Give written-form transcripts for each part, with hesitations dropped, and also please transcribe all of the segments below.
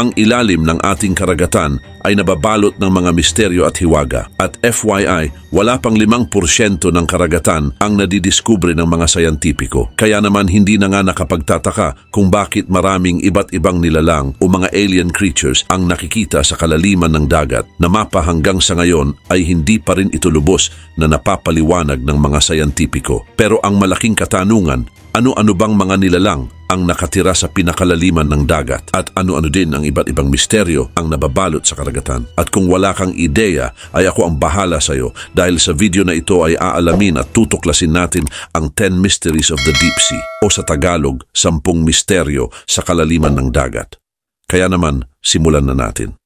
Ang ilalim ng ating karagatan ay nababalot ng mga misteryo at hiwaga. At FYI, wala pang 5% ng karagatan ang nadidiskubre ng mga sayantipiko. Kaya naman hindi na nga nakapagtataka kung bakit maraming iba't ibang nilalang o mga alien creatures ang nakikita sa kalaliman ng dagat na mapa hanggang sa ngayon ay hindi pa rin ito lubos na napapaliwanag ng mga sayantipiko. Pero ang malaking katanungan, ano-ano bang mga nilalang ang nakatira sa pinakalaliman ng dagat at ano-ano din ang iba't ibang misteryo ang nababalot sa karagatan. At kung wala kang ideya ay ako ang bahala sa iyo dahil sa video na ito ay aalamin at tutuklasin natin ang 10 Mysteries of the Deep Sea o sa Tagalog, 10 misteryo sa kalaliman ng dagat. Kaya naman, simulan na natin.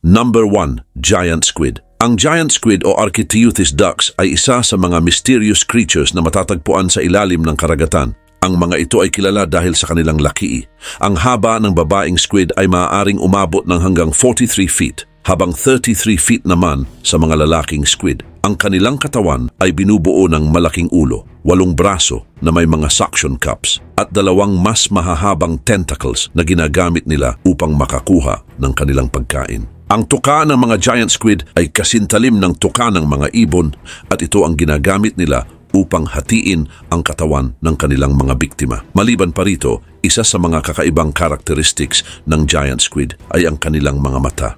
Number 1. Giant Squid. Ang giant squid o Architeuthis ducks ay isa sa mga mysterious creatures na matatagpuan sa ilalim ng karagatan. Ang mga ito ay kilala dahil sa kanilang laki. Ang haba ng babaeng squid ay maaaring umabot ng hanggang 43 feet, habang 33 feet naman sa mga lalaking squid. Ang kanilang katawan ay binubuo ng malaking ulo, 8 braso na may mga suction cups, at 2 mas mahahabang tentacles na ginagamit nila upang makakuha ng kanilang pagkain. Ang tuka ng mga giant squid ay kasintalim ng tuka ng mga ibon at ito ang ginagamit nila upang hatiin ang katawan ng kanilang mga biktima. Maliban pa rito, isa sa mga kakaibang characteristics ng giant squid ay ang kanilang mga mata.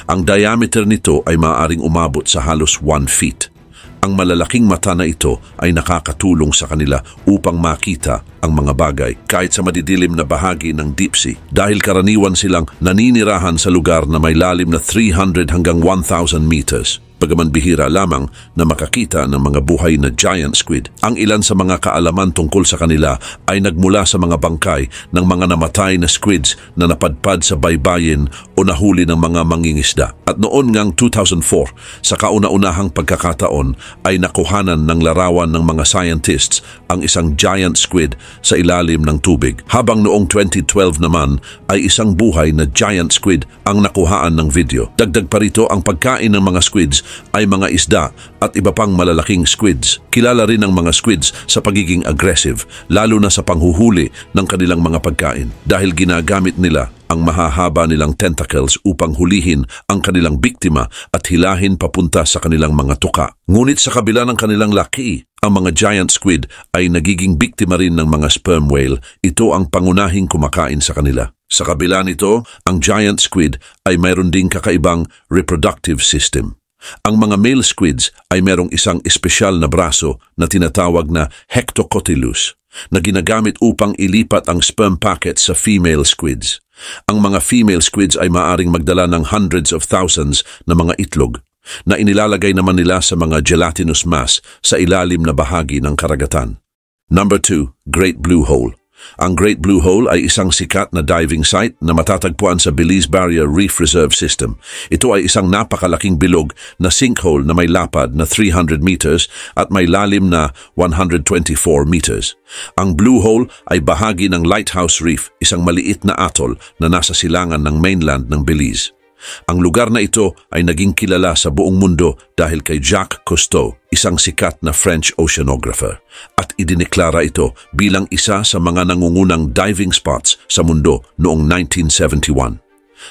Ang diameter nito ay maaaring umabot sa halos 1 feet. Ang malalaking mata na ito ay nakakatulong sa kanila upang makita ang mga bagay kahit sa madidilim na bahagi ng deep sea dahil karaniwan silang naninirahan sa lugar na may lalim na 300 hanggang 1,000 meters. Bagaman bihira lamang na makakita ng mga buhay na giant squid, ang ilan sa mga kaalaman tungkol sa kanila ay nagmula sa mga bangkay ng mga namatay na squids na napadpad sa baybayin o nahuli ng mga mangingisda. At noon ngang 2004, sa kauna-unahang pagkakataon ay nakuhanan ng larawan ng mga scientists ang isang giant squid sa ilalim ng tubig. Habang noong 2012 naman ay isang buhay na giant squid ang nakuhaan ng video. Dagdag pa rito ang pagkain ng mga squids ay mga isda at iba pang malalaking squids. Kilala rin ang mga squids sa pagiging aggressive, lalo na sa panghuhuli ng kanilang mga pagkain dahil ginagamit nila ang mahahaba nilang tentacles upang hulihin ang kanilang biktima at hilahin papunta sa kanilang mga tuka. Ngunit sa kabila ng kanilang laki, ang mga giant squid ay nagiging biktima rin ng mga sperm whale. Ito ang pangunahing kumakain sa kanila. Sa kabila nito, ang giant squid ay mayroon ding kakaibang reproductive system. Ang mga male squids ay merong isang espesyal na braso na tinatawag na hectocotylus na ginagamit upang ilipat ang sperm packets sa female squids. Ang mga female squids ay maaring magdala ng hundreds of thousands na mga itlog na inilalagay naman nila sa mga gelatinous mass sa ilalim na bahagi ng karagatan. Number 2. Great Blue Hole. Ang Great Blue Hole ay isang sikat na diving site na matatagpuan sa Belize Barrier Reef Reserve System. Ito ay isang napakalaking bilog na sinkhole na may lapad na 300 meters at may lalim na 124 meters. Ang Blue Hole ay bahagi ng Lighthouse Reef, isang maliit na atoll na nasa silangan ng mainland ng Belize. Ang lugar na ito ay naging kilala sa buong mundo dahil kay Jacques Cousteau, isang sikat na French oceanographer, at idineklara ito bilang isa sa mga nangungunang diving spots sa mundo noong 1971.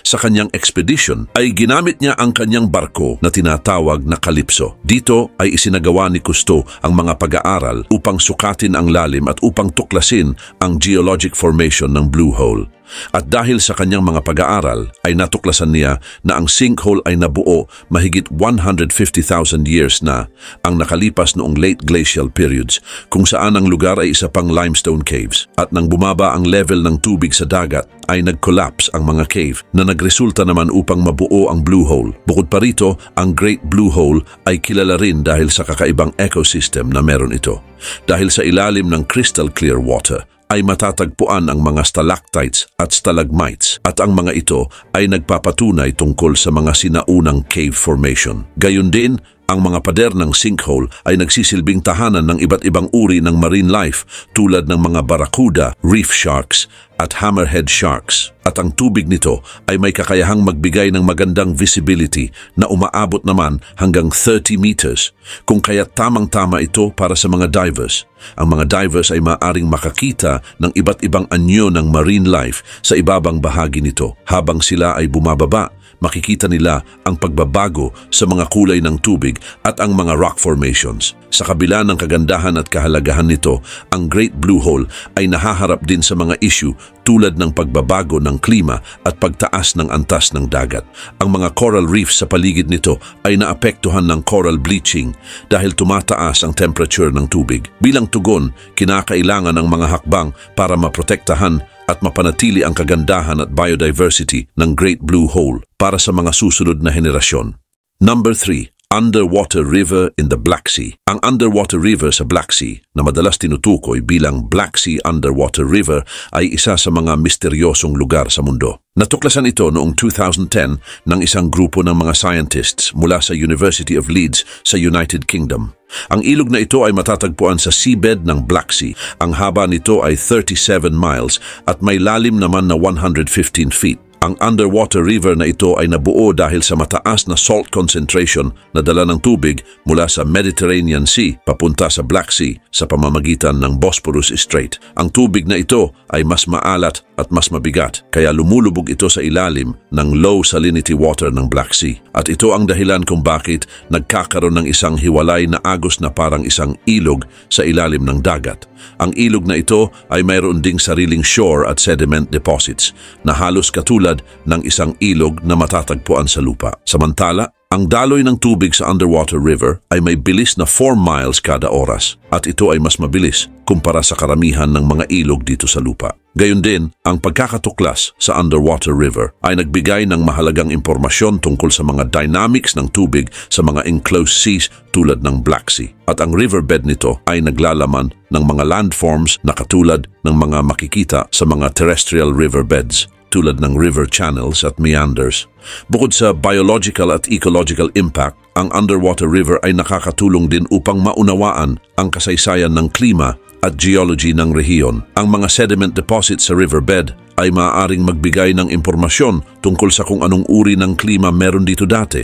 Sa kanyang expedition ay ginamit niya ang kanyang barko na tinatawag na Calypso. Dito ay isinagawa ni Cousteau ang mga pag-aaral upang sukatin ang lalim at upang tuklasin ang geologic formation ng Blue Hole. At dahil sa kanyang mga pag-aaral ay natuklasan niya na ang sinkhole ay nabuo mahigit 150,000 years na ang nakalipas noong late glacial periods kung saan ang lugar ay isa pang limestone caves. At nang bumaba ang level ng tubig sa dagat ay nag-collapse ang mga cave na nagresulta naman upang mabuo ang Blue Hole. Bukod pa rito, ang Great Blue Hole ay kilala rin dahil sa kakaibang ecosystem na meron ito. Dahil sa ilalim ng crystal clear water, ay matatagpuan ang mga stalactites at stalagmites at ang mga ito ay nagpapatunay tungkol sa mga sinaunang cave formation. Gayon din, ang mga pader ng sinkhole ay nagsisilbing tahanan ng iba't ibang uri ng marine life tulad ng mga barracuda, reef sharks at hammerhead sharks. At ang tubig nito ay may kakayahang magbigay ng magandang visibility na umaabot naman hanggang 30 meters, kung kaya tamang-tama ito para sa mga divers. Ang mga divers ay maaaring makakita ng iba't ibang anyo ng marine life sa ibabang bahagi nito. Habang sila ay bumababa, makikita nila ang pagbabago sa mga kulay ng tubig at ang mga rock formations. Sa kabila ng kagandahan at kahalagahan nito, ang Great Blue Hole ay nahaharap din sa mga issue tulad ng pagbabago ng klima at pagtaas ng antas ng dagat. Ang mga coral reefs sa paligid nito ay naapektuhan ng coral bleaching dahil tumataas ang temperature ng tubig. Bilang tugon, kinakailangan ng mga hakbang para maprotektahan at mapanatili ang kagandahan at biodiversity ng Great Blue Hole para sa mga susunod na henerasyon. Number 3. Underwater River in the Black Sea. Ang underwater river sa Black Sea, na madalas tinutukoy bilang Black Sea Underwater River, ay isa sa mga misteryosong lugar sa mundo. Natuklasan ito noong 2010 ng isang grupo ng mga scientists mula sa University of Leeds sa United Kingdom. Ang ilog na ito ay matatagpuan sa seabed ng Black Sea. Ang haba nito ay 37 miles at may lalim naman na 115 feet. Ang underwater river na ito ay nabuo dahil sa mataas na salt concentration na dala ng tubig mula sa Mediterranean Sea papunta sa Black Sea sa pamamagitan ng Bosporus Strait. Ang tubig na ito ay mas maalat at mas mabigat, kaya lumulubog ito sa ilalim ng low salinity water ng Black Sea. At ito ang dahilan kung bakit nagkakaroon ng isang hiwalay na agos na parang isang ilog sa ilalim ng dagat. Ang ilog na ito ay mayroon ding sariling shore at sediment deposits na halos katulad ng isang ilog na matatagpuan sa lupa. Samantala, ang daloy ng tubig sa underwater river ay may bilis na 4 miles kada oras at ito ay mas mabilis kumpara sa karamihan ng mga ilog dito sa lupa. Gayon din, ang pagkakatuklas sa underwater river ay nagbigay ng mahalagang impormasyon tungkol sa mga dynamics ng tubig sa mga enclosed seas tulad ng Black Sea. At ang riverbed nito ay naglalaman ng mga landforms na katulad ng mga makikita sa mga terrestrial riverbeds tulad ng river channels at meanders. Bukod sa biological at ecological impact, ang underwater river ay nakakatulong din upang maunawaan ang kasaysayan ng klima at geology ng rehiyon. Ang mga sediment deposits sa riverbed ay maaaring magbigay ng impormasyon tungkol sa kung anong uri ng klima meron dito dati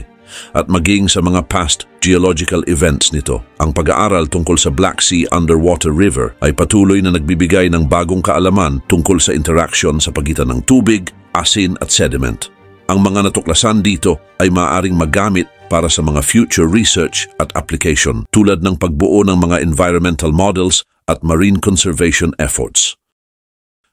at maging sa mga past geological events nito. Ang pag-aaral tungkol sa Black Sea Underwater River ay patuloy na nagbibigay ng bagong kaalaman tungkol sa interaction sa pagitan ng tubig, asin at sediment. Ang mga natuklasan dito ay maaaring magamit para sa mga future research at application tulad ng pagbuo ng mga environmental models at marine conservation efforts.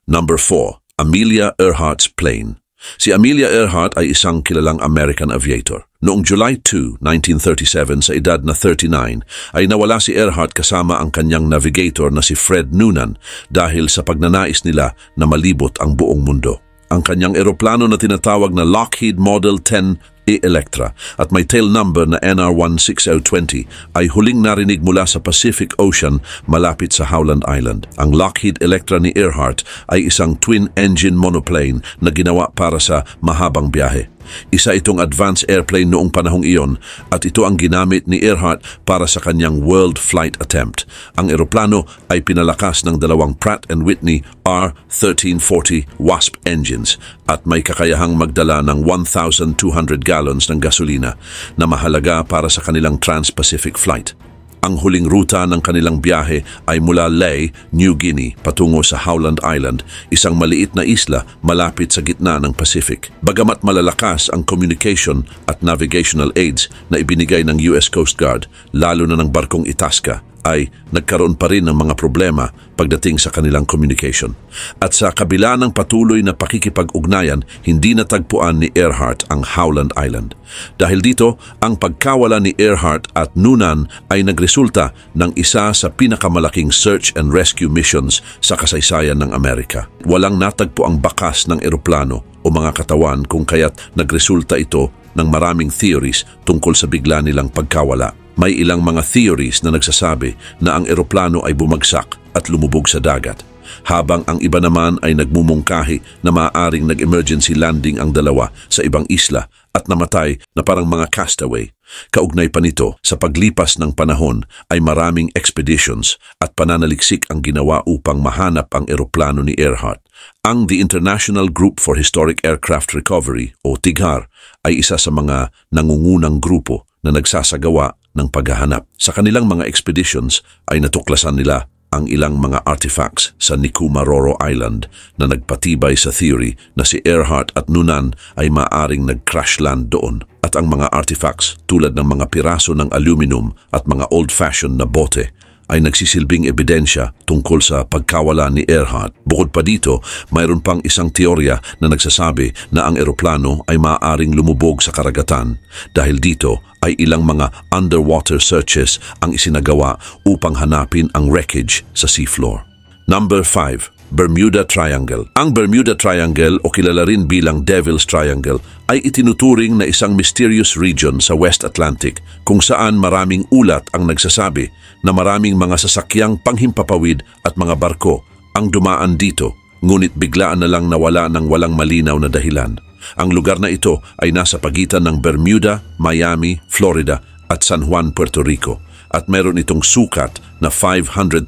Number 4. Amelia Earhart's Plane. Si Amelia Earhart ay isang kilalang American aviator. Noong July 2, 1937, sa edad na 39, ay nawala si Earhart kasama ang kanyang navigator na si Fred Noonan dahil sa pagnanais nila na malibot ang buong mundo. Ang kanyang eroplano na tinatawag na Lockheed Model 10E Electra at may tail number na NR16020 ay huling narinig mula sa Pacific Ocean malapit sa Howland Island. Ang Lockheed Electra ni Earhart ay isang twin-engine monoplane na ginawa para sa mahabang biyahe. Isa itong advanced airplane noong panahong iyon at ito ang ginamit ni Earhart para sa kanyang world flight attempt. Ang eroplano ay pinalakas ng dalawang Pratt & Whitney R1340 Wasp engines at may kakayahang magdala ng 1,200 gallons ng gasolina na mahalaga para sa kanilang trans-Pacific flight. Ang huling ruta ng kanilang biyahe ay mula Lae, New Guinea, patungo sa Howland Island, isang maliit na isla malapit sa gitna ng Pacific. Bagamat malalakas ang communication at navigational aids na ibinigay ng US Coast Guard, lalo na ng barkong Itasca, ay nagkaroon pa rin ng mga problema pagdating sa kanilang communication. At sa kabila ng patuloy na pakikipag-ugnayan, hindi natagpuan ni Earhart ang Howland Island. Dahil dito, ang pagkawala ni Earhart at Noonan ay nagresulta ng isa sa pinakamalaking search and rescue missions sa kasaysayan ng Amerika. Walang natagpo ang bakas ng eroplano o mga katawan kung kaya't nagresulta ito ng maraming theories tungkol sa bigla nilang pagkawala. May ilang mga theories na nagsasabi na ang eroplano ay bumagsak at lumubog sa dagat. habang ang iba naman ay nagmumungkahi na maaaring nag-emergency landing ang dalawa sa ibang isla at namatay na parang mga castaway. Kaugnay pa nito, sa paglipas ng panahon ay maraming expeditions at pananaliksik ang ginawa upang mahanap ang eroplano ni Earhart. Ang The International Group for Historic Aircraft Recovery o TIGHAR ay isa sa mga nangungunang grupo na nagsasagawa ng paghahanap. Sa kanilang mga expeditions ay natuklasan nila ang ilang mga artifacts sa Nikumaroro Island na nagpatibay sa theory na si Earhart at Noonan ay maaring nag-crash land doon. At ang mga artifacts tulad ng mga piraso ng aluminum at mga old-fashioned na bote ay nagsisilbing ebidensya tungkol sa pagkawala ni Earhart. Bukod pa dito, mayroon pang isang teorya na nagsasabi na ang eroplano ay maaaring lumubog sa karagatan. Dahil dito ay ilang mga underwater searches ang isinagawa upang hanapin ang wreckage sa seafloor. Number 5. Bermuda Triangle. Ang Bermuda Triangle o kilala rin bilang Devil's Triangle ay itinuturing na isang mysterious region sa West Atlantic kung saan maraming ulat ang nagsasabi na maraming mga sasakyang panghimpapawid at mga barko ang dumaan dito, ngunit biglaan na lang nawala ng walang malinaw na dahilan. Ang lugar na ito ay nasa pagitan ng Bermuda, Miami, Florida at San Juan, Puerto Rico at meron itong sukat na 500,000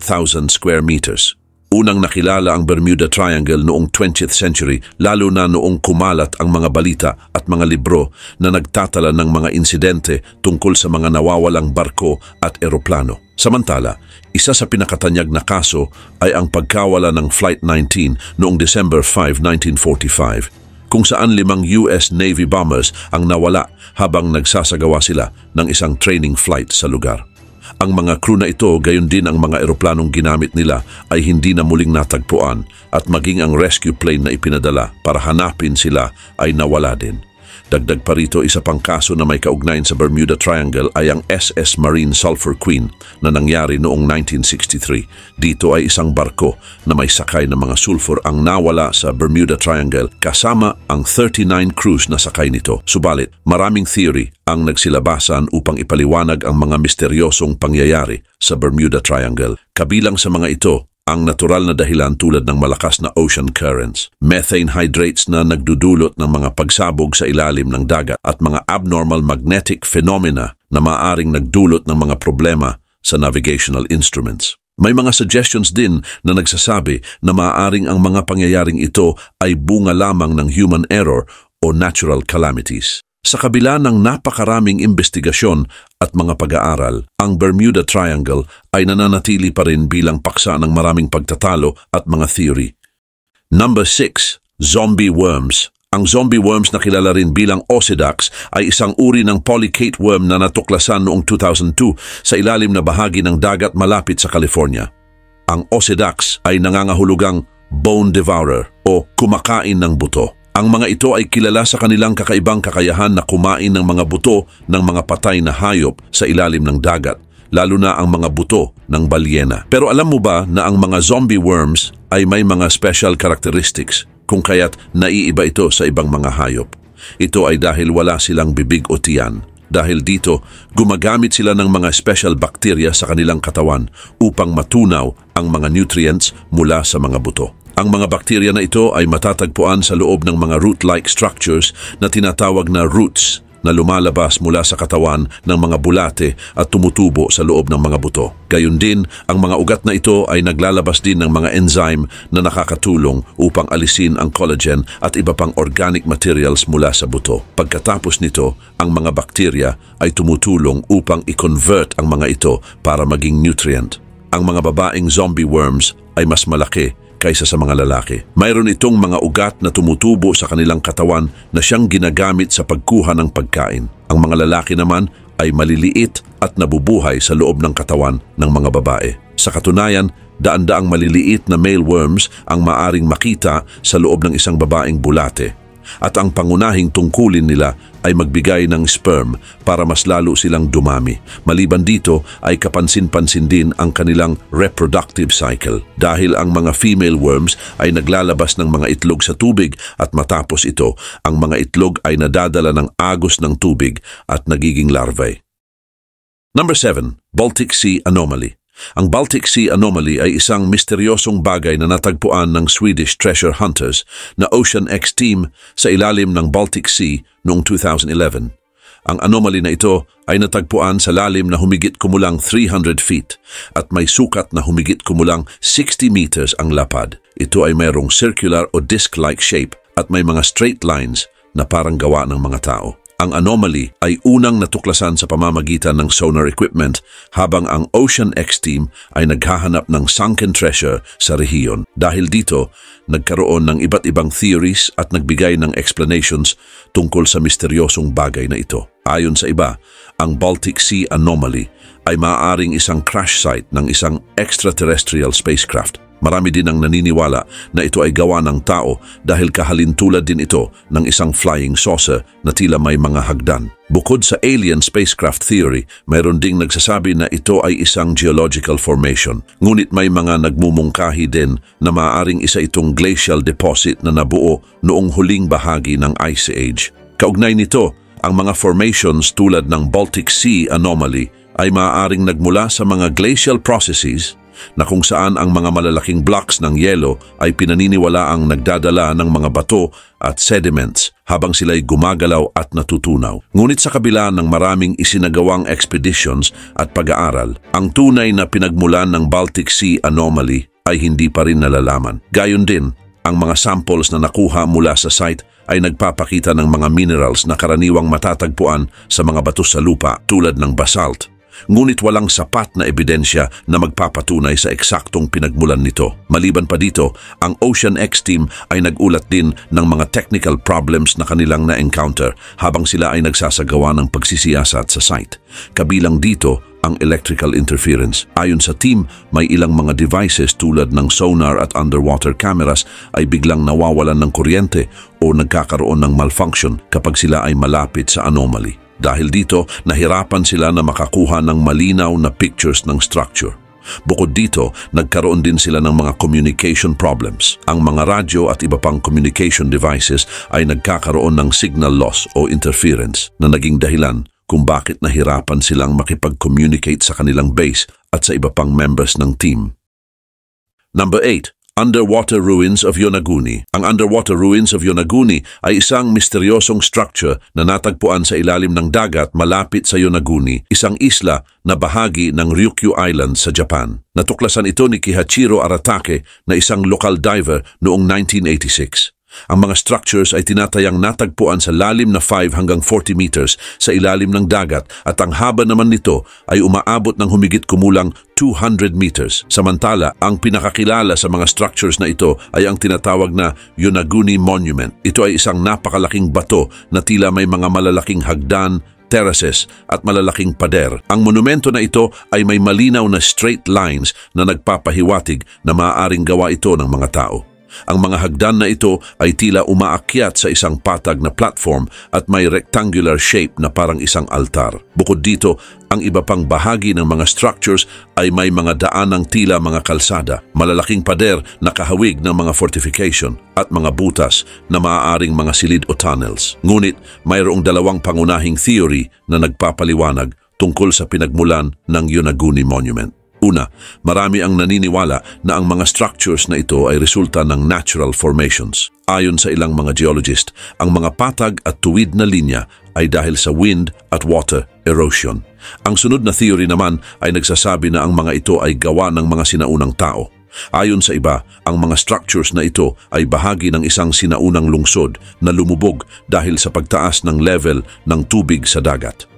square meters. Unang nakilala ang Bermuda Triangle noong 20th century, lalo na noong kumalat ang mga balita at mga libro na nagtatala ng mga insidente tungkol sa mga nawawalang barko at eroplano. Samantala, isa sa pinakatanyag na kaso ay ang pagkawala ng Flight 19 noong December 5, 1945, kung saan 5 US Navy bombers ang nawala habang nagsasagawa sila ng isang training flight sa lugar. Ang mga crew na ito, gayon din ang mga eroplanong ginamit nila ay hindi na muling natagpuan at maging ang rescue plane na ipinadala para hanapin sila ay nawala din. Dagdag pa rito, isa pang kaso na may kaugnayan sa Bermuda Triangle ay ang SS Marine Sulphur Queen na nangyari noong 1963. Dito ay isang barko na may sakay ng mga sulfur ang nawala sa Bermuda Triangle kasama ang 39 crews na sakay nito. Subalit, maraming theory ang nagsilabasan upang ipaliwanag ang mga misteryosong pangyayari sa Bermuda Triangle. Kabilang sa mga ito, ang natural na dahilan tulad ng malakas na ocean currents, methane hydrates na nagdudulot ng mga pagsabog sa ilalim ng dagat at mga abnormal magnetic phenomena na maaaring nagdulot ng mga problema sa navigational instruments. May mga suggestions din na nagsasabi na maaaring ang mga pangyayaring ito ay bunga lamang ng human error o natural calamities. Sa kabila ng napakaraming investigasyon at mga pag-aaral, ang Bermuda Triangle ay nananatili pa rin bilang paksa ng maraming pagtatalo at mga theory. Number 6. Zombie worms. Ang zombie worms na kilala rin bilang Osedax ay isang uri ng polychaete worm na natuklasan noong 2002 sa ilalim na bahagi ng dagat malapit sa California. Ang Osedax ay nangangahulugang bone devourer o kumakain ng buto. Ang mga ito ay kilala sa kanilang kakaibang kakayahan na kumain ng mga buto ng mga patay na hayop sa ilalim ng dagat, lalo na ang mga buto ng balyena. Pero alam mo ba na ang mga zombie worms ay may mga special characteristics kung kaya't naiiba ito sa ibang mga hayop? Ito ay dahil wala silang bibig o tiyan. Dahil dito, gumagamit sila ng mga special bacteria sa kanilang katawan upang matunaw ang mga nutrients mula sa mga buto. Ang mga bakterya na ito ay matatagpuan sa loob ng mga root-like structures na tinatawag na roots na lumalabas mula sa katawan ng mga bulate at tumutubo sa loob ng mga buto. Gayun din, ang mga ugat na ito ay naglalabas din ng mga enzyme na nakakatulong upang alisin ang collagen at iba pang organic materials mula sa buto. Pagkatapos nito, ang mga bakterya ay tumutulong upang i-convert ang mga ito para maging nutrient. Ang mga babaeng zombie worms ay mas malaki kaysa sa mga lalaki. Mayroon itong mga ugat na tumutubo sa kanilang katawan na siyang ginagamit sa pagkuha ng pagkain. Ang mga lalaki naman ay maliliit at nabubuhay sa loob ng katawan ng mga babae. Sa katunayan, daan-daang maliliit na male worms ang maaring makita sa loob ng isang babaeng bulate. At ang pangunahing tungkulin nila ay magbigay ng sperm para mas lalo silang dumami. Maliban dito ay kapansin-pansin din ang kanilang reproductive cycle dahil ang mga female worms ay naglalabas ng mga itlog sa tubig at matapos ito, ang mga itlog ay nadadala ng agos ng tubig at nagiging larvae. Number 7. Baltic Sea Anomaly. Ang Baltic Sea Anomaly ay isang misteryosong bagay na natagpuan ng Swedish treasure hunters na Ocean X team sa ilalim ng Baltic Sea noong 2011. Ang anomaly na ito ay natagpuan sa lalim na humigit kumulang 300 feet at may sukat na humigit kumulang 60 meters ang lapad. Ito ay mayroong circular o disc-like shape at may mga straight lines na parang gawa ng mga tao. Ang anomaly ay unang natuklasan sa pamamagitan ng sonar equipment habang ang Ocean X team ay naghahanap ng sunken treasure sa rehiyon. Dahil dito, nagkaroon ng iba't ibang theories at nagbigay ng explanations tungkol sa misteryosong bagay na ito. Ayon sa iba, ang Baltic Sea Anomaly ay maaaring isang crash site ng isang extraterrestrial spacecraft. Marami din ang naniniwala na ito ay gawa ng tao dahil kahalintulad din ito ng isang flying saucer na tila may mga hagdan. Bukod sa alien spacecraft theory, mayroon ding nagsasabi na ito ay isang geological formation. Ngunit may mga nagmumungkahi din na maaaring isa itong glacial deposit na nabuo noong huling bahagi ng Ice Age. Kaugnay nito, ang mga formations tulad ng Baltic Sea Anomaly ay maaaring nagmula sa mga glacial processes na kung saan ang mga malalaking blocks ng yelo ay pinaniniwalaang nagdadala ng mga bato at sediments habang sila'y gumagalaw at natutunaw. Ngunit sa kabila ng maraming isinagawang expeditions at pag-aaral, ang tunay na pinagmulan ng Baltic Sea Anomaly ay hindi pa rin nalalaman. Gayon din, ang mga samples na nakuha mula sa site ay nagpapakita ng mga minerals na karaniwang matatagpuan sa mga bato sa lupa tulad ng basalt. Ngunit walang sapat na ebidensya na magpapatunay sa eksaktong pinagmulan nito. Maliban pa dito, ang Ocean X team ay nagulat din ng mga technical problems na kanilang na-encounter habang sila ay nagsasagawa ng pagsisiyasat sa site. Kabilang dito ang electrical interference. Ayon sa team, may ilang mga devices tulad ng sonar at underwater cameras ay biglang nawawalan ng kuryente o nagkakaroon ng malfunction kapag sila ay malapit sa anomaly. Dahil dito, nahirapan sila na makakuha ng malinaw na pictures ng structure. Bukod dito, nagkaroon din sila ng mga communication problems. Ang mga radyo at iba pang communication devices ay nagkakaroon ng signal loss o interference na naging dahilan kung bakit nahirapan silang makipag-communicate sa kanilang base at sa iba pang members ng team. Number 8. Underwater Ruins of Yonaguni. Ang Underwater Ruins of Yonaguni ay isang misteryosong structure na natagpuan sa ilalim ng dagat malapit sa Yonaguni, isang isla na bahagi ng Ryukyu Island sa Japan. Natuklasan ito ni Kihachiro Aratake na isang local diver noong 1986. Ang mga structures ay tinatayang natagpuan sa lalim na 5 hanggang 40 meters sa ilalim ng dagat at ang haba naman nito ay umaabot ng humigit kumulang 200 meters. Samantala, ang pinakakilala sa mga structures na ito ay ang tinatawag na Yonaguni Monument. Ito ay isang napakalaking bato na tila may mga malalaking hagdan, terraces at malalaking pader. Ang monumento na ito ay may malinaw na straight lines na nagpapahiwatig na maaaring gawa ito ng mga tao. Ang mga hagdan na ito ay tila umaakyat sa isang patag na platform at may rectangular shape na parang isang altar. Bukod dito, ang iba pang bahagi ng mga structures ay may mga daanang tila mga kalsada, malalaking pader na kahawig ng mga fortification at mga butas na maaaring mga silid o tunnels. Ngunit mayroong dalawang pangunahing theory na nagpapaliwanag tungkol sa pinagmulan ng Yonaguni Monument. Una, marami ang naniniwala na ang mga structures na ito ay resulta ng natural formations. Ayon sa ilang mga geologist, ang mga patag at tuwid na linya ay dahil sa wind at water erosion. Ang sunod na theory naman ay nagsasabi na ang mga ito ay gawa ng mga sinaunang tao. Ayon sa iba, ang mga structures na ito ay bahagi ng isang sinaunang lungsod na lumubog dahil sa pagtaas ng level ng tubig sa dagat.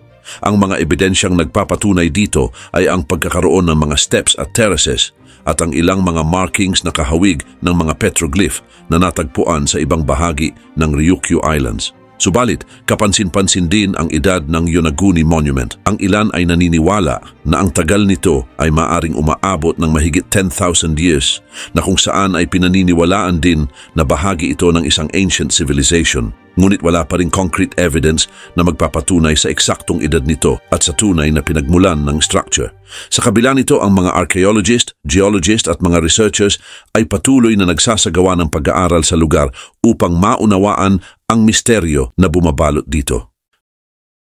Ang mga ebidensyang nagpapatunay dito ay ang pagkakaroon ng mga steps at terraces at ang ilang mga markings na kahawig ng mga petroglyph na natagpuan sa ibang bahagi ng Ryukyu Islands. Subalit, kapansin-pansin din ang edad ng Yonaguni Monument. Ang ilan ay naniniwala na ang tagal nito ay maaring umaabot ng mahigit 10,000 years na kung saan ay pinaniniwalaan din na bahagi ito ng isang ancient civilization. Ngunit wala pa ring concrete evidence na magpapatunay sa eksaktong edad nito at sa tunay na pinagmulan ng structure. Sa kabila nito, ang mga archaeologist, geologist at mga researchers ay patuloy na nagsasagawa ng pag-aaral sa lugar upang maunawaan ang misteryo na bumabalot dito.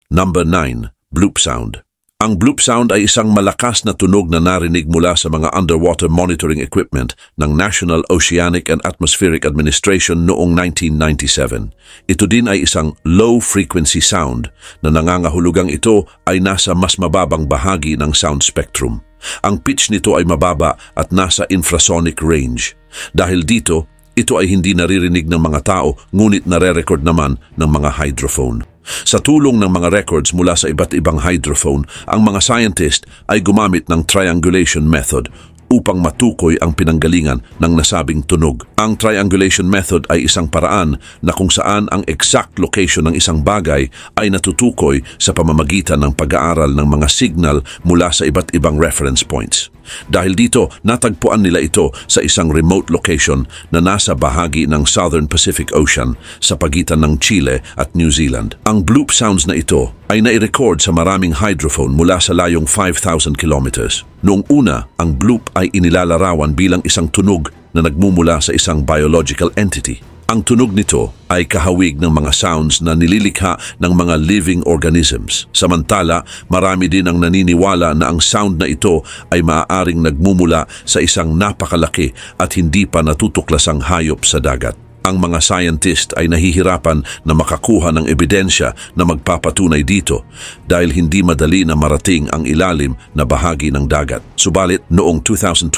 Number 9. Bloop Sound. Ang bloop sound ay isang malakas na tunog na narinig mula sa mga underwater monitoring equipment ng National Oceanic and Atmospheric Administration noong 1997. Ito din ay isang low-frequency sound na nangangahulugang ito ay nasa mas mababang bahagi ng sound spectrum. Ang pitch nito ay mababa at nasa infrasonic range. Dahil dito, ito ay hindi naririnig ng mga tao ngunit nare-record naman ng mga hydrophone. Sa tulong ng mga records mula sa iba't ibang hydrophone, ang mga scientist ay gumamit ng triangulation method upang matukoy ang pinanggalingan ng nasabing tunog. Ang triangulation method ay isang paraan na kung saan ang exact location ng isang bagay ay natutukoy sa pamamagitan ng pag-aaral ng mga signal mula sa iba't ibang reference points. Dahil dito, natagpuan nila ito sa isang remote location na nasa bahagi ng Southern Pacific Ocean sa pagitan ng Chile at New Zealand. Ang bloop sounds na ito ay nai-record sa maraming hydrophone mula sa layong 5,000 kilometers. Noong una, ang bloop ay inilalarawan bilang isang tunog na nagmumula sa isang biological entity. Ang tunog nito ay kahawig ng mga sounds na nililikha ng mga living organisms. Samantala, marami din ang naniniwala na ang sound na ito ay maaaring nagmumula sa isang napakalaki at hindi pa natutuklasang hayop sa dagat. Ang mga scientist ay nahihirapan na makakuha ng ebidensya na magpapatunay dito dahil hindi madali na marating ang ilalim na bahagi ng dagat. Subalit, noong 2012,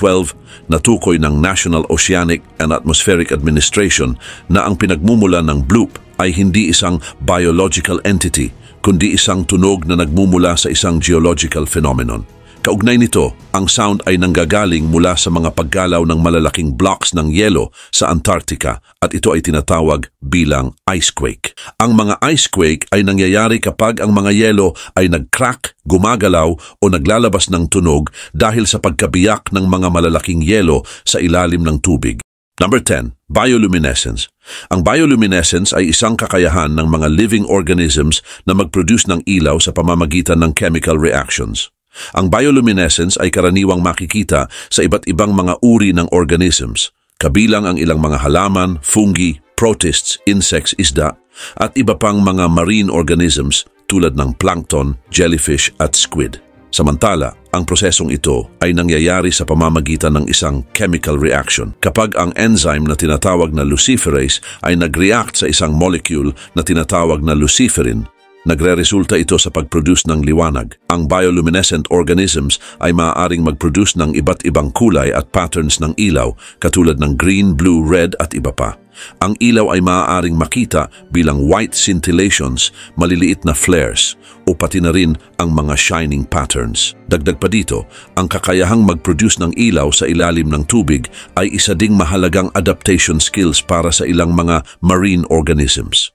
natukoy ng National Oceanic and Atmospheric Administration na ang pinagmumula ng bloop ay hindi isang biological entity, kundi isang tunog na nagmumula sa isang geological phenomenon. Kaugnay nito, ang sound ay nanggagaling mula sa mga paggalaw ng malalaking blocks ng yelo sa Antarctica at ito ay tinatawag bilang icequake. Ang mga icequake ay nangyayari kapag ang mga yelo ay nag-crack, gumagalaw o naglalabas ng tunog dahil sa pagkabiyak ng mga malalaking yelo sa ilalim ng tubig. Number 10. Bioluminescence. Ang bioluminescence ay isang kakayahan ng mga living organisms na mag-produce ng ilaw sa pamamagitan ng chemical reactions. Ang bioluminescence ay karaniwang makikita sa iba't ibang mga uri ng organisms, kabilang ang ilang mga halaman, fungi, protists, insects, isda, at iba pang mga marine organisms tulad ng plankton, jellyfish at squid. Samantala, ang prosesong ito ay nangyayari sa pamamagitan ng isang chemical reaction. Kapag ang enzyme na tinatawag na luciferase ay nag-react sa isang molecule na tinatawag na luciferin, nagre-resulta ito sa pag-produce ng liwanag. Ang bioluminescent organisms ay maaaring mag-produce ng iba't ibang kulay at patterns ng ilaw katulad ng green, blue, red at iba pa. Ang ilaw ay maaaring makita bilang white scintillations, maliliit na flares, o pati na rin ang mga shining patterns. Dagdag pa dito, ang kakayahang mag-produce ng ilaw sa ilalim ng tubig ay isa ding mahalagang adaptation skills para sa ilang mga marine organisms.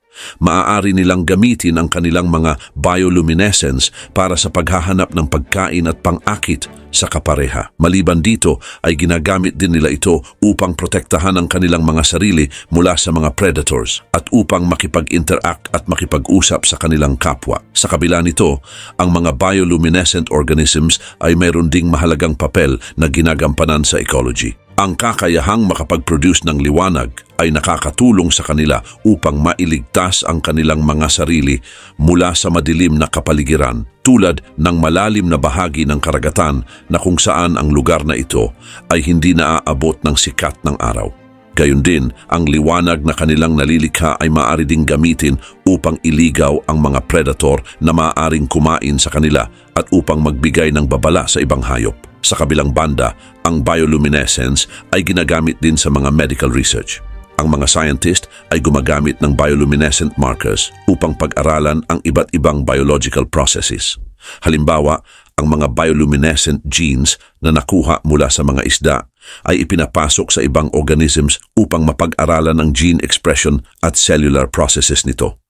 Maaari nilang gamitin ang kanilang mga bioluminescence para sa paghahanap ng pagkain at pang-akit sa kapareha. Maliban dito ay ginagamit din nila ito upang protektahan ang kanilang mga sarili mula sa mga predators at upang makipag-interact at makipag-usap sa kanilang kapwa. Sa kabila nito, ang mga bioluminescent organisms ay mayroon ding mahalagang papel na ginagampanan sa ecology. Ang kakayahang makapag-produce ng liwanag ay nakakatulong sa kanila upang mailigtas ang kanilang mga sarili mula sa madilim na kapaligiran, tulad ng malalim na bahagi ng karagatan na kung saan ang lugar na ito ay hindi naaabot ng sikat ng araw. Gayon din, ang liwanag na kanilang nalilikha ay maaari ding gamitin upang iligaw ang mga predator na maaaring kumain sa kanila at upang magbigay ng babala sa ibang hayop. Sa kabilang banda, ang bioluminescence ay ginagamit din sa mga medical research. Ang mga scientist ay gumagamit ng bioluminescent markers upang pag-aralan ang iba't ibang biological processes. Halimbawa, ang mga bioluminescent genes na nakuha mula sa mga isda ay ipinapasok sa ibang organisms upang mapag-aralan ang gene expression at cellular processes nito.